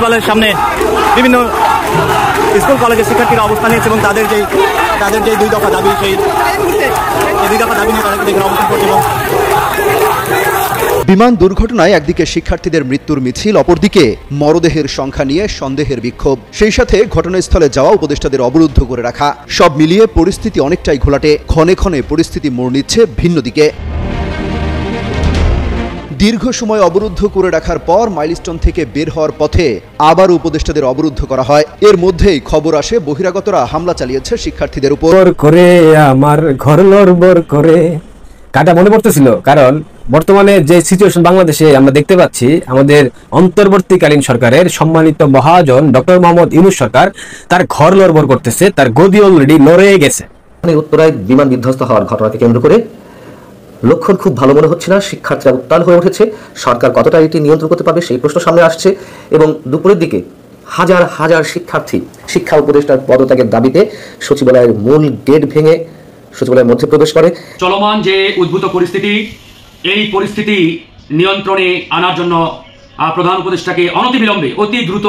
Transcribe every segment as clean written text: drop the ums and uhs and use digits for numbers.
সচিবালয়ের সামনে বিভিন্ন স্কুল কলেজের শিক্ষার্থীরা অবস্থান নিয়েছে এবং তাদের যে 2 দফা দাবি সেই 2 দফা দাবি নিয়ে তারা এখানে অবস্থান করছে। এবং বিমান দুর্ঘটনায় একদিকে শিক্ষার্থীদের মৃত্যুর মিছিল, অপরদিকে মরদেহের সংখ্যা নিয়ে সন্দেহের বিক্ষোভ, সেই সাথে ঘটনাস্থলে যাওয়া উপদেষ্টাদের অবরুদ্ধ করে রাখা, সব মিলিয়ে পরিস্থিতি অনেকটাই ঘোলাটে। ক্ষণে ক্ষণে পরিস্থিতি মোড় নিচ্ছে ভিন্ন দিকে। দীর্ঘ সময় অবরুদ্ধ করে রাখার পর মাইলস্টোন থেকে বের হওয়ার পথে আবার উপদেষ্টাদের অবরুদ্ধ করা হয়। এর মধ্যেই খবর আসে বহিরাগতরা হামলা চালিয়েছে শিক্ষার্থীদের উপর। করে আমার ঘর লড়বড় করে কাটা মনে পড়তেছিল, কারণ বর্তমানে যে সিচুয়েশন বাংলাদেশে আমরা দেখতে পাচ্ছি, আমাদের অন্তর্বর্তীকালীন সরকারের সম্মানিত মহাজন ডক্টর মোহাম্মদ ইউনূস সরকার তার ঘর লড়বড় করতেছে, তার গদি অলরেডি লড়ে গেছে। উত্তরায় বিমান বিধ্বস্ত হওয়ার ঘটনাকে কেন্দ্র করে লক্ষণ খুব ভালো মনে হচ্ছে না। শিক্ষার্থীরা উত্তাল হয়ে উঠেছে। সরকার কতটা এটি নিয়ন্ত্রণ করতে পারবে সেই প্রশ্ন সামনে আসছে। এবং দুপুরের দিকে হাজার হাজার শিক্ষার্থী শিক্ষা উপদেষ্টার পদত্যাগের দাবিতে সচিবালয়ের মূল গেট ভেঙে সচিবালয়ের মধ্যে প্রবেশ করে। চলমান যে উদ্ভূত পরিস্থিতি, এই পরিস্থিতি নিয়ন্ত্রণে আনার জন্য প্রধান উপদেষ্টাকে অনতিবিলম্বে অতি দ্রুত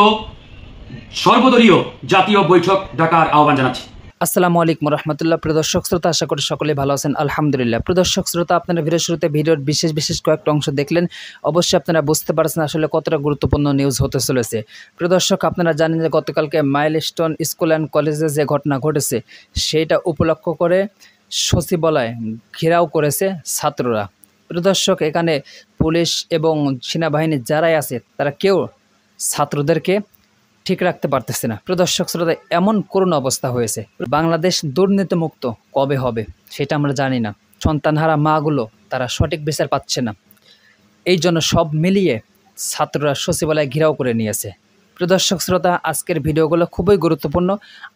সর্বদলীয় জাতীয় বৈঠক ডাকার আহ্বান জানাচ্ছি। আসসালামু আলাইকুম রহমতুল্লাহ। প্রিয় দর্শক শ্রোতা, আশা করি সকলে ভালো আছেন, আলহামদুলিল্লাহ। প্রিয় দর্শক শ্রোতা, আপনারা ভিডিও শুরুতে ভিডিওর বিশেষ কয়েকটা অংশ দেখলেন। অবশ্যই আপনারা বুঝতে পারছেন আসলে কতটা গুরুত্বপূর্ণ নিউজ হতে চলেছে। প্রিয় দর্শক, আপনারা জানেন যে গতকালকে মাইলস্টোন স্কুল অ্যান্ড কলেজে যে ঘটনা ঘটেছে সেইটা উপলক্ষ করে সচিবালয় ঘেরাও করেছে ছাত্ররা। প্রিয় দর্শক, এখানে পুলিশ এবং সেনাবাহিনী যারাই আছে তারা কেউ ছাত্রদেরকে ঠিক রাখতে পারতেছে না। প্রিয় দর্শক শ্রোতা, এমন করুণ অবস্থা হয়েছে। বাংলাদেশ দুর্নীতিমুক্ত কবে হবে সেটা আমরা জানি না। সন্তানহারা মাগুলো তারা সঠিক বিচার পাচ্ছে না। এই জন্য সব মিলিয়ে ছাত্ররা সচিবালয় ঘেরাও করে নিয়েছে। প্রিয় দর্শক শ্রোতা, আজকের ভিডিওগুলো খুবই গুরুত্বপূর্ণ।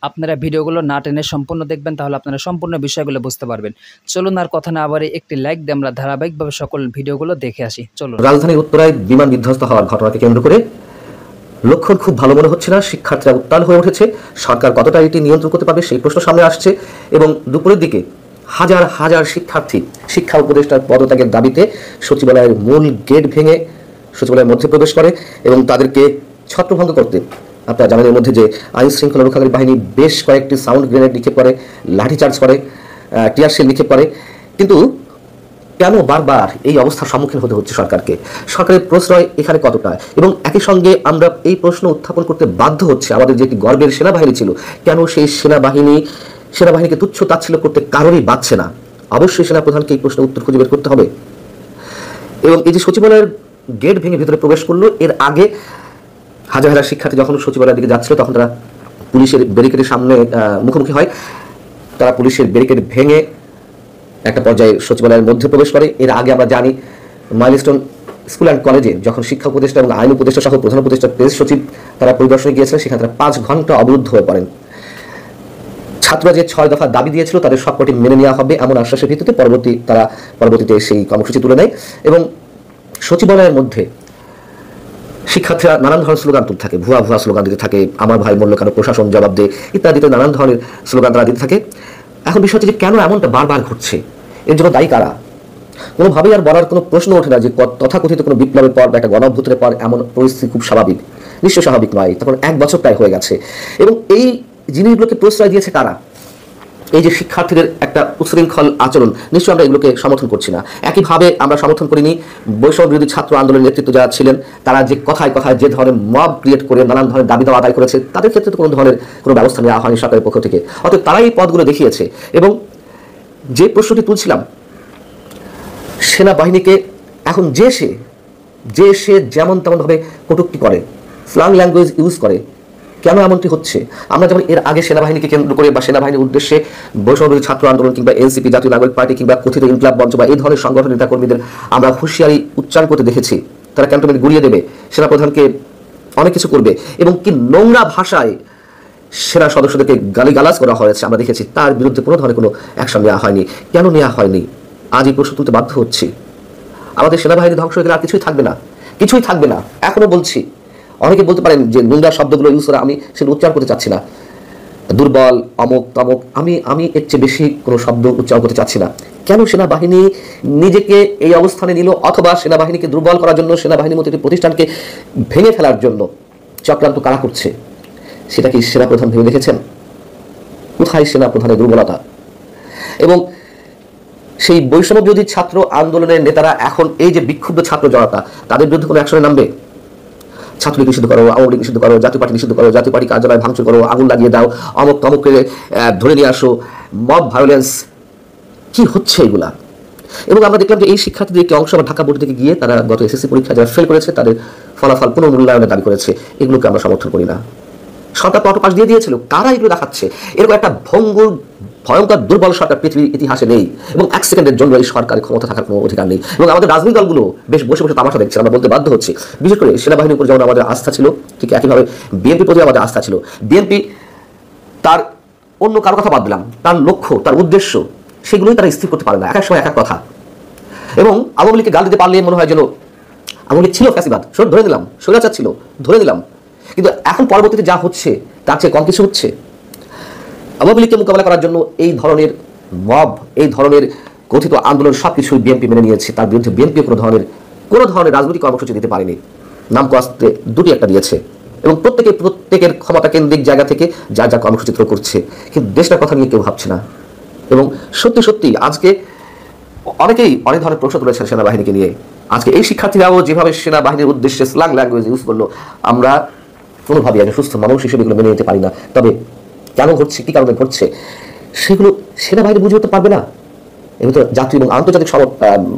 আপনারা ভিডিওগুলো না টেনে সম্পূর্ণ দেখবেন, তাহলে আপনারা সম্পূর্ণ বিষয়গুলো বুঝতে পারবেন। চলুন আর কথা না আবার একটি লাইক দিয়ে আমরা ধারাবাহিকভাবে সকল ভিডিওগুলো দেখে আসি। চলুন। রাজধানীর উত্তরায় বিমান বিধ্বস্ত হওয়ার ঘটনাকে কেন্দ্র করে লক্ষণ খুব ভালো মনে হচ্ছে না। শিক্ষার্থীরা উত্তাল হয়ে উঠেছে। সরকার কতটা এটি নিয়ন্ত্রণ করতে পারবে সেই প্রশ্ন সামনে আসছে। এবং দুপুরের দিকে হাজার হাজার শিক্ষার্থী শিক্ষা উপদেষ্টার পদত্যাগের দাবিতে সচিবালয়ের মূল গেট ভেঙে সচিবালয়ের মধ্যে প্রবেশ করে এবং তাদেরকে ছত্রভঙ্গ করতে আপনারা জানেন এর মধ্যে যে আইন শৃঙ্খলা রক্ষাকারী বাহিনী বেশ কয়েকটি সাউন্ড গ্রেনেড নিক্ষেপ করে, লাঠিচার্জ করে, টিয়ার শেল নিক্ষেপ করে। কিন্তু কেন বারবার এই অবস্থার সম্মুখীন হতে হচ্ছে সরকারকে? সরকারের প্রশ্রয় এখানে কতটা? এবং একই সঙ্গে আমরা এই প্রশ্ন উত্থাপন করতে বাধ্য হচ্ছে, আমাদের যে একটি গর্বের সেনাবাহিনী ছিল, কেন সেই সেনাবাহিনীকে তুচ্ছ তাচ্ছিল্য করতে কারোরই বাঁচছে না? অবশ্যই সেনাপ্রধানকে এই প্রশ্নের উত্তর খুঁজে বের করতে হবে। এবং এই যে সচিবালয়ের গেট ভেঙে ভিতরে প্রবেশ করলো, এর আগে হাজার হাজার শিক্ষার্থী যখন সচিবালয়ের দিকে যাচ্ছিল তখন তারা পুলিশের ব্যারিকেডের সামনে মুখোমুখি হয়। তারা পুলিশের ব্যারিকেড ভেঙে একটা পর্যায়ে সচিবালয়ের মধ্যে প্রবেশ করে। এর আগে আমরা জানি মাইলস্টোন স্কুল অ্যান্ড কলেজে যখন শিক্ষা উপদেষ্টা এবং আইন উপদেষ্টা সহ প্রধান উপদেষ্টা প্রেস সচিব তারা পরিদর্শনে গিয়েছিলেন, সেখানে তারা 5 ঘন্টা অবরুদ্ধ হয়ে পড়েন। ছাত্ররা যে 6 দফা দাবি দিয়েছিল তাদের সবকটি মেনে নেওয়া হবে এমন আশ্বাসের ভিত্তিতে পরবর্তীতে সেই কর্মসূচি তুলে নেয়। এবং সচিবালয়ের মধ্যে শিক্ষার্থীরা নানান ধরনের স্লোগান তুলতে থাকে, ভুয়া স্লোগান দিতে থাকে, আমার ভাই মূল্য কেন, প্রশাসন জবাব দেয় ইত্যাদিতে নানান ধরনের স্লোগান তারা দিতে থাকে। এখন বিষয় হচ্ছে যে কেন এমনটা বারবার ঘটছে, এর জন্য দায়ী কারা? কোনোভাবেই আর বলার কোনো প্রশ্ন ওঠে না যে তথাকথিত কোনো বিপ্লবের পর বা একটা গণঅভ্যুত্থানের পর এমন পরিস্থিতি খুব স্বাভাবিক। নিশ্চয় স্বাভাবিক নয়। তখন 1 বছর প্রায় হয়ে গেছে। এবং এই জিনিসগুলোকে প্রশ্রয় দিয়েছে কারা? এই যে শিক্ষার্থীদের একটা উচ্ছৃঙ্খল আচরণ, নিশ্চয়ই আমরা এগুলোকে সমর্থন করছি না। একইভাবে আমরা সমর্থন করিনি বৈষম্য বিরোধী ছাত্র আন্দোলনের নেতৃত্ব যারা ছিলেন, তারা যে কথায় যে ধরনের মব ক্রিয়েট করে নানান ধরনের দাবি দাওয়া আদায় করেছে, তাদের ক্ষেত্রে তো কোনো ধরনের কোনো ব্যবস্থা নেওয়া হয়নি সরকারের পক্ষ থেকে। অতএব তারাই এই পথগুলো দেখিয়েছে। এবং যে প্রশ্নটি তুলছিলাম, সেনাবাহিনীকে এখন যে সে যেমন তেমনভাবে কটূক্তি করে, স্ল্যাং ল্যাঙ্গুয়েজ ইউজ করে, কেন এমনটি হচ্ছে? আমরা যেমন এর আগে সেনাবাহিনীকে কেন্দ্র করে বা সেনাবাহিনীর উদ্দেশ্যে বৈষম্যবিরোধী ছাত্র আন্দোলন কিংবা এনসিপি, জাতীয় নাগরিক পার্টি কিংবা কথিত ইনকলাব মঞ্চ বা এই ধরনের সংগঠনের নেতাকর্মীদের আমরা হুঁশিয়ারি উচ্চারণ করতে দেখেছি। তারা ক্যান্টনমেন্ট গুড়িয়ে দেবে, সেনাপ্রধানকে অনেক কিছু করবে এবং কি নোংরা ভাষায় সেনা সদস্যদেরকে গালিগালাজ করা হয়েছে আমরা দেখেছি। তার বিরুদ্ধে কোনো ধরনের কোনো অ্যাকশন নেওয়া হয়নি। কেন নেওয়া হয়নি? আজ এই প্রশ্ন তুলতে বাধ্য হচ্ছি। আমাদের সেনাবাহিনী ধ্বংস হয়ে গেলে আর কিছুই থাকবে না। এখনো বলছি, অনেকে বলতে পারেন যে নোংরা শব্দগুলো ইউজ করে, আমি সেটা উচ্চারণ করতে চাচ্ছি না। দুর্বল, অমুক তমক, আমি এর চেয়ে বেশি কোনো শব্দ উচ্চারণ করতে চাচ্ছি না। কেন সেনাবাহিনী নিজেকে এই অবস্থানে নিল? অথবা সেনাবাহিনীকে দুর্বল করার জন্য, সেনাবাহিনীর মতো একটি প্রতিষ্ঠানকে ভেঙে ফেলার জন্য চক্রান্ত কারা করছে সেটা কি সেনাপ্রধান ভেবে দেখেছেন? কোথায় সেনাপ্রধানের দুর্বলতা? এবং সেই বৈষম্য বিরোধী ছাত্র আন্দোলনের নেতারা এখন এই যে বিক্ষুব্ধ ছাত্র জনতা, তাদের বিরুদ্ধে কোনো অ্যাকশনে নামবে? ছাত্রলীগ নিষিদ্ধ করো, আওয়ামী লীগ নিষিদ্ধ করো, জাতীয় পার্টি নিষিদ্ধ করো, জাতীয় পার্টি কার্যালয় ভাঙচুর করো, আগুন লাগিয়ে দাও, অমুক তমুককে ধরে নিয়ে আসো, মব ভায়োলেন্স, কি হচ্ছে এগুলা? এবং আমরা দেখলাম যে এই শিক্ষার্থীদের একটি অংশ ঢাকা বোর্ড থেকে গিয়ে তারা গত এসএসসি পরীক্ষা যারা ফেল করেছে তাদের ফলাফল পুনর্মূল্যায়নের দাবি করেছে। এগুলোকে আমরা সমর্থন করি না। সরকার তো পাশ দিয়ে দিয়েছিল, কারা এগুলো দেখাচ্ছে? এরকম একটা ভয়ঙ্কর দুর্বল সরকার পৃথিবীর ইতিহাসে নেই, এবং এক সেকেন্ডের জন্য এই সরকারের ক্ষমতা থাকার কোনো অধিকার নেই। এবং আমাদের রাজনৈতিক দলগুলো বেশ বসে বসে তামাশা দেখছে, আমরা বলতে বাধ্য হচ্ছি। বিশেষ করে সেনাবাহিনীর উপর যেমন আমাদের আস্থা ছিল, ঠিক একইভাবে বিএনপির প্রতি আমাদের আস্থা ছিল। বিএনপি তার অন্য কারো কথা বাদ দিলাম, তার লক্ষ্য, তার উদ্দেশ্য, সেগুলোই তারা স্থির করতে পারে না, এক এক সময় এক এক কথা। এবং আওয়ামী লীগকে গাল দিতে পারলে মনে হয় যেন আওয়ামী লীগ ছিল ফ্যাসিবাদ, ধরে নিলাম, স্বৈরাচার ছিল, ধরে নিলাম। কিন্তু এখন পরবর্তীতে যা হচ্ছে তার চেয়ে কম কিছু হচ্ছে। আওয়ামী লীগকে মোকাবেলা করার জন্য এই ধরনের মব, এই ধরনের কথিত আন্দোলন সবকিছুই বিএনপি মেনে নিয়েছে। তার বিরুদ্ধে বিএনপি কোনো ধরনের রাজনৈতিক কর্মসূচি দিতে পারেনি। নামকো আসতে দুটি একটা দিয়েছে, এবং প্রত্যেকের ক্ষমতা কেন্দ্রিক জায়গা থেকে যা যা কর্মসূচি করছে, কিন্তু দেশটার কথা নিয়ে কেউ ভাবছে না। এবং সত্যি সত্যি আজকে অনেকেই অনেক ধরনের প্রশ্ন তুলেছেন সেনাবাহিনীকে নিয়ে। আজকে এই শিক্ষার্থীরাও যেভাবে সেনাবাহিনীর উদ্দেশ্যে স্ল্যাং ল্যাঙ্গুয়েজ ইউজ করলো, আমরা কোনোভাবেই একজন সুস্থ মানুষ হিসেবে এগুলো মেনে নিতে পারি না। তবে কেন ঘটছে, কী কারণে ঘটছে, সেগুলো সেনাবাহিনী বুঝে উঠতে পারবে না। এর ভিতরে জাতীয় এবং আন্তর্জাতিক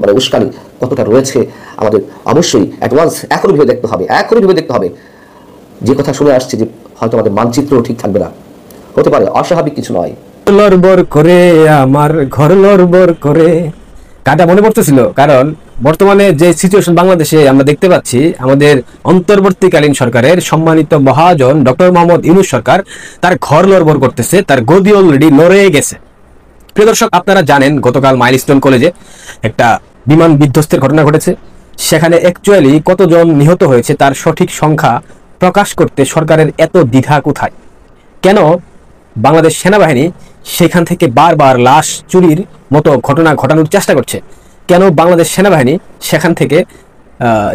মানে উস্কানি কতটা রয়েছে আমাদের অবশ্যই অ্যাডভান্স এখনই ভেবে দেখতে হবে। যে কথা শুনে আসছে যে হয়তো আমাদের মানচিত্রও ঠিক থাকবে না, হতে পারে, অস্বাভাবিক কিছু নয়। লড়বড় করে আমার ঘর লড়বড় করে, কাটা মনে পড়তেছিল, কারণ বর্তমানে যে সিচুয়েশন বাংলাদেশে আমরা দেখতে পাচ্ছি, আমাদের অন্তর্বর্তীকালীন সরকারের সম্মানিত মহাজন ডক্টর মোহাম্মদ ইউনূস সরকার তার ঘর লড়বড় করতেছে, তার গদি অলরেডি লড়ে গেছে। প্রিয় দর্শক, আপনারা জানেন গতকাল মাইলস্টোন কলেজে একটা বিমান বিধ্বস্তের ঘটনা ঘটেছে। সেখানে অ্যাকচুয়ালি কতজন নিহত হয়েছে তার সঠিক সংখ্যা প্রকাশ করতে সরকারের এত দ্বিধা কোথায়? কেন বাংলাদেশ সেনাবাহিনী সেখান থেকে বারবার লাশ চুরির মতো ঘটনা ঘটানোর চেষ্টা করছে? কেন বাংলাদেশ সেনাবাহিনী সেখান থেকে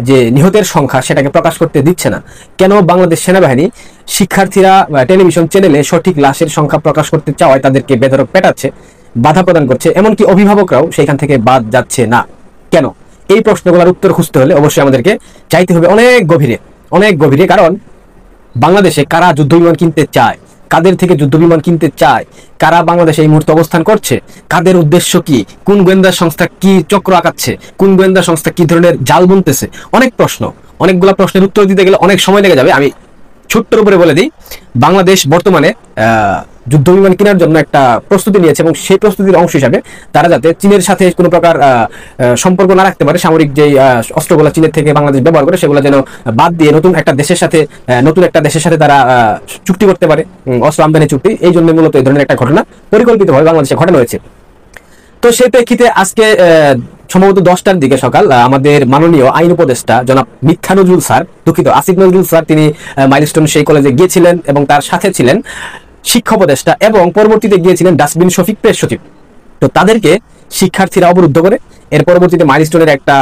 যে নিহতের সংখ্যা সেটাকে প্রকাশ করতে দিচ্ছে না? কেন বাংলাদেশ সেনাবাহিনী শিক্ষার্থীরা টেলিভিশন চ্যানেলে সঠিক লাশের সংখ্যা প্রকাশ করতে চাওয়ায় তাদেরকে বেধড়ক পেটাচ্ছে, বাধা প্রদান করছে, এমনকি অভিভাবকরাও সেখান থেকে বাদ যাচ্ছে না? কেন? এই প্রশ্নগুলোর উত্তর খুঁজতে হলে অবশ্যই আমাদেরকে চাইতে হবে অনেক গভীরে। কারণ বাংলাদেশে কারা যুদ্ধ বিমান কিনতে চায়, কাদের থেকে যুদ্ধ বিমান কিনতে চায়, কারা বাংলাদেশে এই মুহূর্তে অবস্থান করছে, কাদের উদ্দেশ্য কি, কোন গোয়েন্দা সংস্থা কি চক্র আঁকাচ্ছে, কোন গোয়েন্দা সংস্থা কি ধরনের জাল বুনতেছে, অনেকগুলা প্রশ্নের উত্তর দিতে গেলে অনেক সময় লেগে যাবে। আমি ছোট্টর উপরে বলে দিই, বাংলাদেশ বর্তমানে যুদ্ধ বিমান কেনার জন্য একটা প্রস্তুতি নিয়েছে, এবং সেই প্রস্তুতির অংশ হিসাবে তারা যাতে চীনের সাথে কোনো প্রকার সম্পর্ক না রাখতে পারে, সামরিক যে অস্ত্রগুলো চীনের থেকে বাংলাদেশ ব্যবহার করে সেগুলো যেন বাদ দিয়ে নতুন একটা দেশের সাথে তারা চুক্তি করতে পারে, অস্ত্র আমদানি চুক্তি। এই জন্য মূলত এই ধরনের একটা ঘটনা পরিকল্পিতভাবে বাংলাদেশে ঘটানো হয়েছে। তো সেই প্রেক্ষিতে আজকে সম্ভবত 10টার দিকে সকাল আমাদের মাননীয় আইন উপদেষ্টা জনাব আসিফ নজরুল স্যার তিনি মাইলস্টোন সেই কলেজে গিয়েছিলেন, এবং তার সাথে ছিলেন শিক্ষা উপদেষ্টা, এবং পরবর্তীতে গিয়েছিলেন ডাস্টবিন শফিক প্রেস সচিব। তো তাদেরকে শিক্ষার্থীরা অবরুদ্ধ করে এর পরবর্তীতে মাইলস্টোনের একটা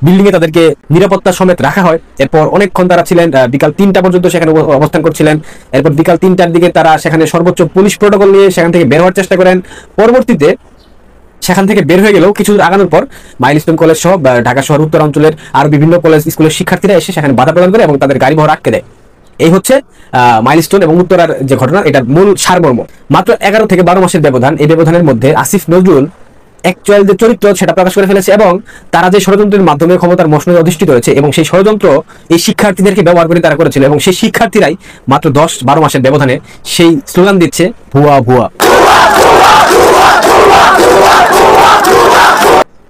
বিল্ডিং এ তাদেরকে নিরাপত্তা সমেত রাখা হয়। এরপর অনেকক্ষণ তারা ছিলেন, বিকাল 3টা পর্যন্ত সেখানে অবস্থান করছিলেন। এরপর বিকাল 3টার দিকে তারা সেখানে সর্বোচ্চ পুলিশ প্রোটোকল নিয়ে সেখান থেকে বের হওয়ার চেষ্টা করেন। পরবর্তীতে সেখান থেকে বের হয়ে গেলেও কিছু আগানোর পর মাইলস্টোন কলেজ সহ ঢাকা শহর উত্তরাঞ্চলের আরো বিভিন্ন কলেজ স্কুলের শিক্ষার্থীরা এসে সেখানে বাধা প্রদান করে এবং তাদের গাড়ি বহর আটকে দেয়। এই হচ্ছে মাইলস্টোন এবং উত্তরার যে ঘটনা, এটার মূল সারমর্ম। মাত্র 11 থেকে 12 মাসের ব্যবধান। এই ব্যবধানের মধ্যে আসিফ নজরুল অ্যাকচুয়াল যে চরিত্র সেটা প্রকাশ করে ফেলেছে, এবং তারা যে ষড়যন্ত্রের মাধ্যমে ক্ষমতার মসনদে অধিষ্ঠিত হয়েছে, এবং সেই ষড়যন্ত্র এই শিক্ষার্থীদেরকে ব্যবহার করে তারা করেছিল, এবং সেই শিক্ষার্থীরাই মাত্র 10-12 মাসের ব্যবধানে সেই স্লোগান দিচ্ছে ভুয়া ভুয়া।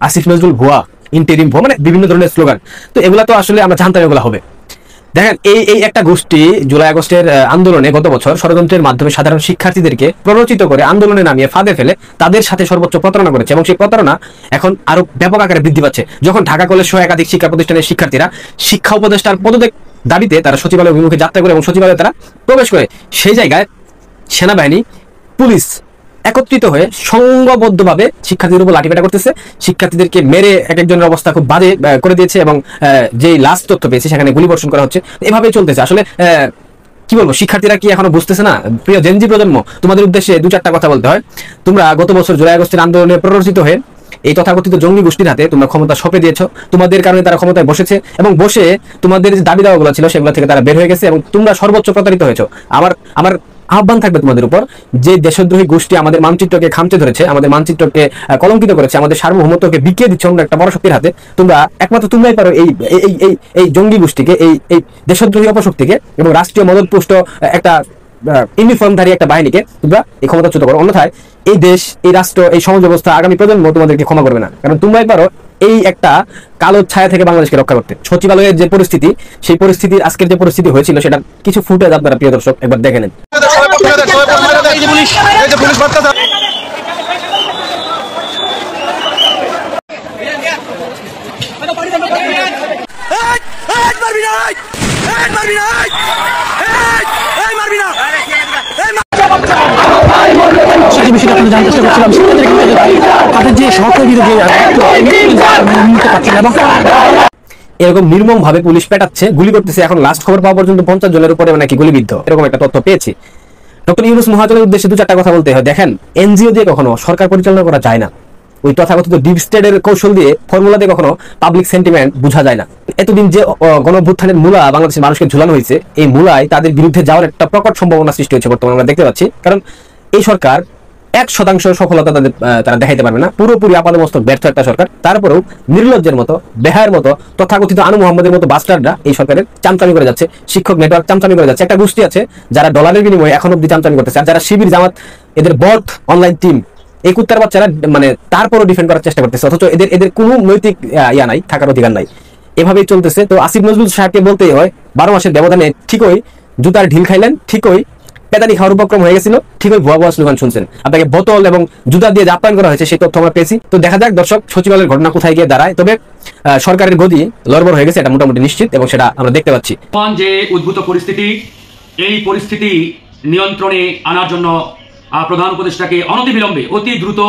আসিফ নজরুল ভুয়া, ইন্টেরিম ভুয়া, মানে বিভিন্ন ধরনের স্লোগান। তো এগুলা তো আসলে আমরা জানতাম এগুলা হবে। দেখেন, এই একটা গোষ্ঠী জুলাই আগস্টের আন্দোলনে গত বছর ষড়যন্ত্রের মাধ্যমে সাধারণ শিক্ষার্থীদেরকে প্ররোচিত করে আন্দোলনে নামিয়ে ফাঁদে ফেলে তাদের সাথে সর্বোচ্চ প্রতারণা করেছে, এবং সেই প্রতারণা এখন আরো ব্যাপক আকারে বৃদ্ধি পাচ্ছে। যখন ঢাকা কলেজ সহ একাধিক শিক্ষা প্রতিষ্ঠানের শিক্ষার্থীরা শিক্ষা উপদেষ্টার পদত্যাগ দাবিতে তারা সচিবালয় অভিমুখে যাত্রা করে এবং সচিবালয়ে তারা প্রবেশ করে, সেই জায়গায় সেনাবাহিনী, পুলিশ একত্রিত হয়ে সংঘবদ্ধভাবে শিক্ষার্থীদের উপর লাঠিপেটা করতেছে, শিক্ষার্থীদেরকে মেরে এক একজনের অবস্থা খুব বাজে করে দিয়েছে এবং যেই লাস্ট তথ্য পেয়েছে সেখানে গুলি বর্ষণ করা হচ্ছে। এভাবেই চলতেছে। আসলে কি বলবো, শিক্ষার্থীরা কি এখনো বুঝতেছে না? প্রিয় জেনজি প্রজন্ম, তোমাদের উদ্দেশ্যে 2-4টা কথা বলতে হয়। তোমরা গত বছর জুলাই আগস্টের আন্দোলনে প্ররোচিত হয়ে এই তথাকথিত জঙ্গি গোষ্ঠীর হাতে তোমরা ক্ষমতা সঁপে দিয়েছো। তোমাদের কারণে তারা ক্ষমতায় বসেছে এবং বসে তোমাদের যে দাবি দাওয়াগুলো ছিল সেগুলো থেকে তারা বের হয়ে গেছে এবং তোমরা সর্বোচ্চ প্রতারিত হয়েছো। আমার আহ্বান থাকবে তোমাদের উপর, যে দেশদ্রোহী গোষ্ঠী আমাদের মানচিত্রকে খামচে ধরেছে, আমাদের মানচিত্রকে কলঙ্কিত করেছে, আমাদের সার্বভৌমত্বকে বিকিয়ে দিচ্ছে অন্য একটা বড় শক্তির হাতে, তোমরা একমাত্র তোমরাই পারো এই জঙ্গি গোষ্ঠীকে, এই দেশদ্রোহী অপশক্তিকে এবং রাষ্ট্রীয় মদতপুষ্ট একটা ইউনিফর্মধারী একটা বাহিনীকে তোমরা এই ক্ষমতাচ্যুত করো। অন্যথায় এই দেশ, এই রাষ্ট্র, এই সমাজ ব্যবস্থা, আগামী প্রজন্ম তোমাদেরকে ক্ষমা করবে না, কারণ তোমরাই পারো এই একটা কালো ছায়া থেকে বাংলাদেশকে রক্ষা করতে। সচিবালয়ের যে পরিস্থিতি, সেই পরিস্থিতির আজকের যে পরিস্থিতি হয়েছিল সেটা কিছু ফুটেজ আপনারা প্রিয় দর্শক একবার দেখে নেন। বিষয়টা আপনি জানতে চেষ্টা করছিলাম, তাদের যে সহকর্মীরা এরকম নির্মম ভাবে পুলিশ পেটাচ্ছে, গুলি করতেছে। এখন লাস্ট খবর পাওয়া পর্যন্ত 50 জনের উপরে নাকি গুলিবিদ্ধ, এরকম একটা তথ্য পেয়েছি। ডক্টর ইউনূস মহাজনের উদ্দেশ্যে 2-4টা কথা বলতে হয়। দেখেন, এনজিও দিয়ে কখনো সরকার পরিচালনা করা যায় না। ওই তথাকথিত ডিপ স্টেটের কৌশল দিয়ে, ফর্মুলা দিয়ে কখনো পাবলিক সেন্টিমেন্ট বোঝা যায় না। এতদিন যে গণঅভ্যুত্থানের মূলা বাংলাদেশের মানুষকে ঝুলানো হয়েছে, এই মূলায় তাদের বিরুদ্ধে যাওয়ার একটা প্রকট সম্ভাবনা সৃষ্টি হয়েছে বর্তমানে আমরা দেখতে পাচ্ছি। কারণ এই সরকার 1% সফলতা তারা দেখাইতে পারবে না, পুরোপুরি আপাদমস্তক ব্যর্থ একটা সরকার। তারপরেও নির্লজ্জের মতো, বেহায়ের মতো, তথাকথিত আনু মোহাম্মদের মতো বাস্টাররা এই সরকারের চামচামি করে যাচ্ছে, শিক্ষক নেটওয়ার্ক চামচামি করে যাচ্ছে। একটা গোষ্ঠী আছে যারা ডলারের বিনিময়ে এখন অব্দি চামচামি করতেছে, আর যারা শিবির জামাত এদের বর্থ অনলাইন টিম, এই কুত্তার বাচ্চারা মানে তারপরও ডিফেন্ড করার চেষ্টা করতেছে, অথচ এদের কোনো নৈতিক ইয়া নাই, থাকার অধিকার নাই। এভাবেই চলতেছে। তো আসিফ নজরুল সাহেবকে বলতেই হয়, 12 মাসের ব্যবধানে ঠিকই জুতার ঢিল খাইলেন, ঠিকই পেদানি খাওয়ার উপক্রম হয়ে গেছিল, ঠিকই ভুয়া ভুয়া স্লোগান শুনছেন। আপনাকে বোতল এবং জুতা দিয়ে যে আপ্যায়ন করা হয়েছে সেই তথ্য আমরা পেয়েছি। তো দেখা যাক দর্শক সচিবালয়ের ঘটনা কোথায় গিয়ে দাঁড়ায়। তবে সরকারের গদি লড়বড় হয়ে গেছে, এটা মোটামুটি নিশ্চিত, এবং সেটা আমরা দেখতে পাচ্ছি। যে উদ্ভূত পরিস্থিতি, এই পরিস্থিতি নিয়ন্ত্রণে আনার জন্য প্রধান উপদেষ্টাকে অনতিবিলম্বে অতি দ্রুত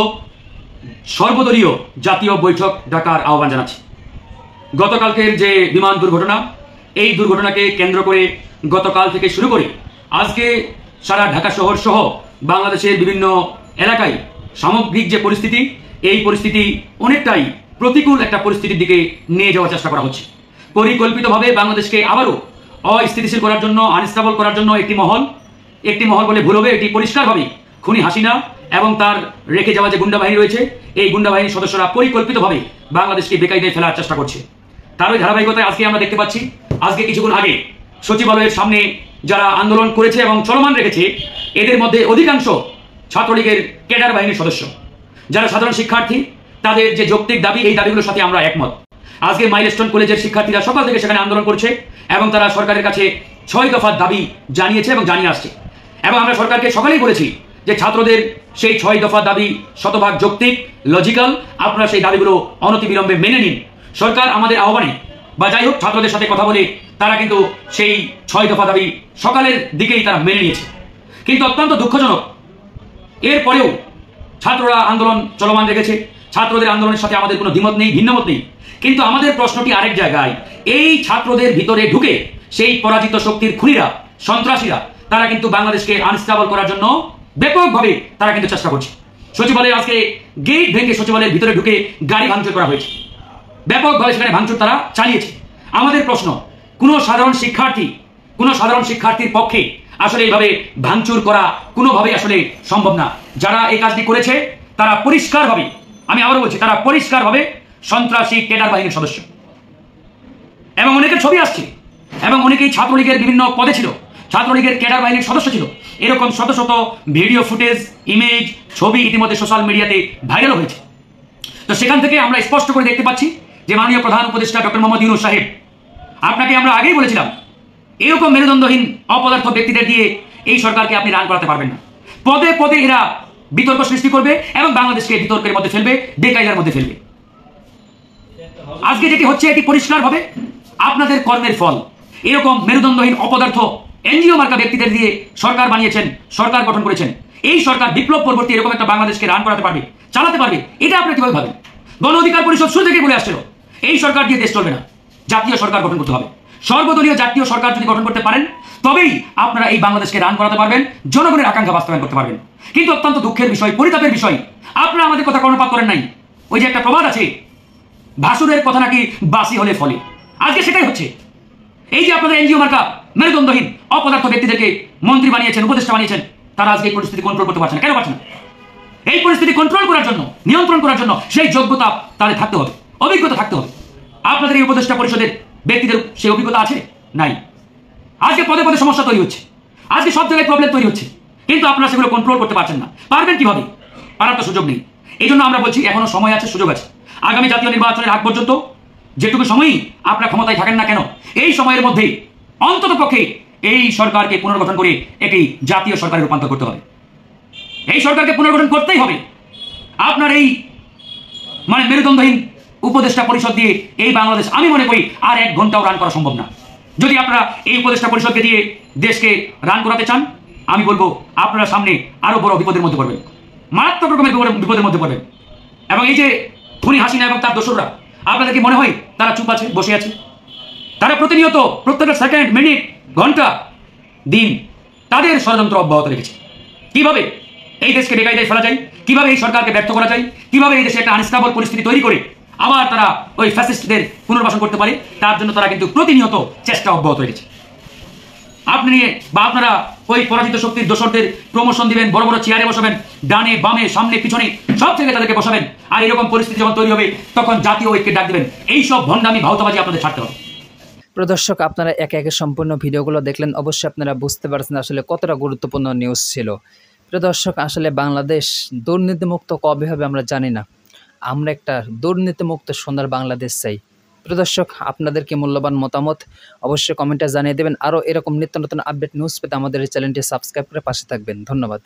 সর্বদলীয় জাতীয় বৈঠক ডাকার আহ্বান জানাচ্ছি। গতকালকের যে বিমান দুর্ঘটনা, এই দুর্ঘটনাকে কেন্দ্র করে গতকাল থেকে শুরু করে আজকে সারা ঢাকা শহর সহ বাংলাদেশের বিভিন্ন এলাকায় সামগ্রিক যে পরিস্থিতি, এই পরিস্থিতি অনেকটাই প্রতিকূল একটা পরিস্থিতির দিকে নিয়ে যাওয়ার চেষ্টা করা হচ্ছে। পরিকল্পিতভাবে বাংলাদেশকে আবারও অস্থিতিশীল করার জন্য, আনস্টেবল করার জন্য একটি মহল বলে ভুল হবে, এটি পরিষ্কারভাবে খুনি হাসিনা এবং তার রেখে যাওয়া যে গুন্ডা বাহিনী রয়েছে, এই গুন্ডা বাহিনীর সদস্যরা পরিকল্পিতভাবে বাংলাদেশকে বেকায়দায় ফেলার চেষ্টা করছে। তার ওই ধারাবাহিকতায় আজকে আমরা দেখতে পাচ্ছি, আজকে কিছুক্ষণ আগে সচিবালয়ের সামনে যারা আন্দোলন করেছে এবং চলমান রেখেছে, এদের মধ্যে অধিকাংশ ছাত্রলীগের ক্যাডার বাহিনীর সদস্য। যারা সাধারণ শিক্ষার্থী, তাদের যে যৌক্তিক দাবি, এই দাবিগুলোর সাথে আমরা একমত। আজকে মাইলস্টোন কলেজের শিক্ষার্থীরা সকাল থেকে সেখানে আন্দোলন করছে এবং তারা সরকারের কাছে 6 দফার দাবি জানিয়েছে এবং জানিয়ে আসছে। এবং আমরা সরকারকে সকালেই বলেছি যে ছাত্রদের সেই 6 দফার দাবি শতভাগ যৌক্তিক, লজিক্যাল, আপনারা সেই দাবিগুলো অনতিবিলম্বে মেনে নিন। সরকার আমাদের আহ্বানে বা যাই হোক ছাত্রদের সাথে কথা বলে তারা কিন্তু সেই 6 দফা দাবি সকালের দিকেই তারা মেনে নিয়েছে। কিন্তু অত্যন্ত দুঃখজনক, এরপরেও ছাত্ররা আন্দোলন চলমান রেখেছে। ছাত্রদের আন্দোলনের সাথে আমাদের কোনো দ্বিমত নেই, ভিন্নমত নেই, কিন্তু আমাদের প্রশ্নটি আরেক জায়গায়। এই ছাত্রদের ভিতরে ঢুকে সেই পরাজিত শক্তির খুনিরা, সন্ত্রাসীরা, তারা কিন্তু বাংলাদেশকে আনস্টেবল করার জন্য ব্যাপকভাবে তারা কিন্তু চেষ্টা করছে। সচিবালয়ে আজকে গেট ভেঙে সচিবালয়ের ভিতরে ঢুকে গাড়ি ভাঙচুর করা হয়েছে, ব্যাপকভাবে সেখানে ভাঙচুর তারা চালিয়েছে। আমাদের প্রশ্ন, কোনো সাধারণ শিক্ষার্থীর পক্ষে আসলে এইভাবে ভাঙচুর করা কোনোভাবেই আসলে সম্ভব না। যারা এই কাজটি করেছে তারা পরিষ্কারভাবে, আমি আবারও বলছি, তারা পরিষ্কারভাবে সন্ত্রাসী ক্যাডার বাহিনীর সদস্য, এবং অনেকের ছবি আসছে, এবং অনেকেই ছাত্রলীগের বিভিন্ন পদে ছিল, ছাত্রলীগের ক্যাডার বাহিনীর সদস্য ছিল। এরকম শত শত ভিডিও ফুটেজ, ইমেজ, ছবি ইতিমধ্যে সোশ্যাল মিডিয়াতে ভাইরাল হয়েছে। তো সেখান থেকে আমরা স্পষ্ট করে দেখতে পাচ্ছি যে মাননীয় প্রধান উপদেষ্টা ডক্টর মোহাম্মদ ইউনূস সাহেব, আপনাকে আমরা আগেই বলেছিলাম, এরকম মেরুদণ্ডহীন অপদার্থ ব্যক্তিদের দিয়ে এই সরকারকে আপনি রান করাতে পারবেন না। পদে পদে এরা বিতর্ক সৃষ্টি করবে এবং বাংলাদেশকে বিতর্কের মধ্যে ফেলবে, বেকায়দার মধ্যে ফেলবে। আজকে যেটি হচ্ছে, এটি পরিষ্কারভাবে আপনাদের কর্মের ফল। এরকম মেরুদণ্ডহীন অপদার্থ এনজিও মার্কা ব্যক্তিদের দিয়ে সরকার বানিয়েছেন, সরকার গঠন করেছেন। এই সরকার বিপ্লব পরবর্তী এরকম একটা বাংলাদেশকে রান করাতে পারবে, চালাতে পারবে, এটা আপনারা কিভাবে ভাবেন? গণ অধিকার পরিষদ শুরু থেকেই বলে আসছিল এই সরকার দিয়ে দেশ চলবে না, জাতীয় সরকার গঠন করতে হবে। সর্বদলীয় জাতীয় সরকার যদি গঠন করতে পারেন তবেই আপনারা এই বাংলাদেশকে রান করাতে পারবেন, জনগণের আকাঙ্ক্ষা বাস্তবায়ন করতে পারবেন। কিন্তু অত্যন্ত দুঃখের বিষয়, পরিতাপের বিষয়, আপনারা আমাদের কথা কর্ণপাত করেন নাই। ওই যে একটা প্রবাদ আছে, ভাসুরের কথা নাকি বাসি হলে ফলে, আজকে সেটাই হচ্ছে। এই যে আপনাদের এনজিও মার্কা মেরুদণ্ডহীন অপদার্থ ব্যক্তিদেরকে মন্ত্রী বানিয়েছেন, উপদেষ্টা বানিয়েছেন, তারা আজকে এই পরিস্থিতি কন্ট্রোল করতে পারছে না। কেন পারছে না? এই পরিস্থিতি কন্ট্রোল করার জন্য, নিয়ন্ত্রণ করার জন্য সেই যোগ্যতা তাদের থাকতে হবে, অভিজ্ঞতা থাকতে হবে। আপনাদের এই উপদেষ্টা পরিষদের ব্যক্তিদের সেই অভিজ্ঞতা আছে? নাই। আজকে পদে পদে সমস্যা তৈরি হচ্ছে, আজকে সব জায়গায় প্রবলেম তৈরি হচ্ছে, কিন্তু আপনারা সেগুলো কন্ট্রোল করতে পারছেন না। পারবেন কিভাবে? পারার তো সুযোগ নেই। এই জন্য আমরা বলছি এখনো সময় আছে, সুযোগ আছে। আগামী জাতীয় নির্বাচনের আগ পর্যন্ত যেটুকু সময়ই আপনারা ক্ষমতায় থাকেন না কেন, এই সময়ের মধ্যে অন্তত পক্ষে এই সরকারকে পুনর্গঠন করে একটি জাতীয় সরকারে রূপান্তর করতে হবে। এই সরকারকে পুনর্গঠন করতেই হবে। আপনার এই মেরুদণ্ডহীন উপদেষ্টা পরিষদ দিয়ে এই বাংলাদেশ আমি মনে করি আর 1 ঘন্টাও রান করা সম্ভব না। যদি আপনারা এই উপদেষ্টা পরিষদকে দিয়ে দেশকে রান করাতে চান, আমি বলবো আপনারা সামনে আরো বড় বিপদের মধ্যে পড়বেন, মারাত্মক রকমের বিপদের মধ্যে পড়বেন। এবং এই যে খুনি হাসিনা এবং তার দোসররা, আপনাদের কি মনে হয় তারা চুপ আছে, বসে আছে? তারা প্রতিনিয়ত প্রত্যেকটা সেকেন্ড, মিনিট, ঘন্টা, দিন তাদের ষড়যন্ত্র অব্যাহত রেখেছে। কিভাবে এই দেশকে বেকায়দায় ফেলা যায়, কিভাবে এই সরকারকে ব্যর্থ করা যায়, কিভাবে এই দেশে একটা আনস্টেবল পরিস্থিতি তৈরি করে আবার তারা ওই ফ্যাসিস্টদের পুনর্বাসন করতে পারে, তার জন্য তারা কিন্তু প্রতিনিয়ত চেষ্টা অব্যাহত রেখেছে। আপনি বা আপনারা ওই পরাজিত শক্তির দোসরদের প্রমোশন দিবেন, বড় বড় চেয়ারে বসাবেন, ডানে বামে সামনে পিছনে সব জায়গায় তাদেরকে বসাবেন, আর এরকম পরিস্থিতি যখন তৈরি হবে তখন জাতীয় ঐক্যের ডাক দিবেন। এই সব ভণ্ডামি ভাউতাবাজি আপনাদের ছাড়তে হবে। প্রদর্শক, আপনারা একে একে সম্পূর্ণ ভিডিওগুলো দেখলেন, অবশ্যই আপনারা বুঝতে পারছেন আসলে কতটা গুরুত্বপূর্ণ নিউজ ছিল। প্রদর্শক, আসলে বাংলাদেশ দুর্নীতিমুক্ত কবে হবে আমরা জানি না, আমরা একটা দুর্নীতিমুক্ত সোনার বাংলাদেশ চাই। প্রদর্শক, আপনাদের কি মূল্যবান মতামত অবশ্যই কমেন্টে জানিয়ে দেবেন। আরও এরকম নিত্য নতুন আপডেট নিউজ পেতে আমাদের এই চ্যানেলটি সাবস্ক্রাইব করে পাশে থাকবেন। ধন্যবাদ।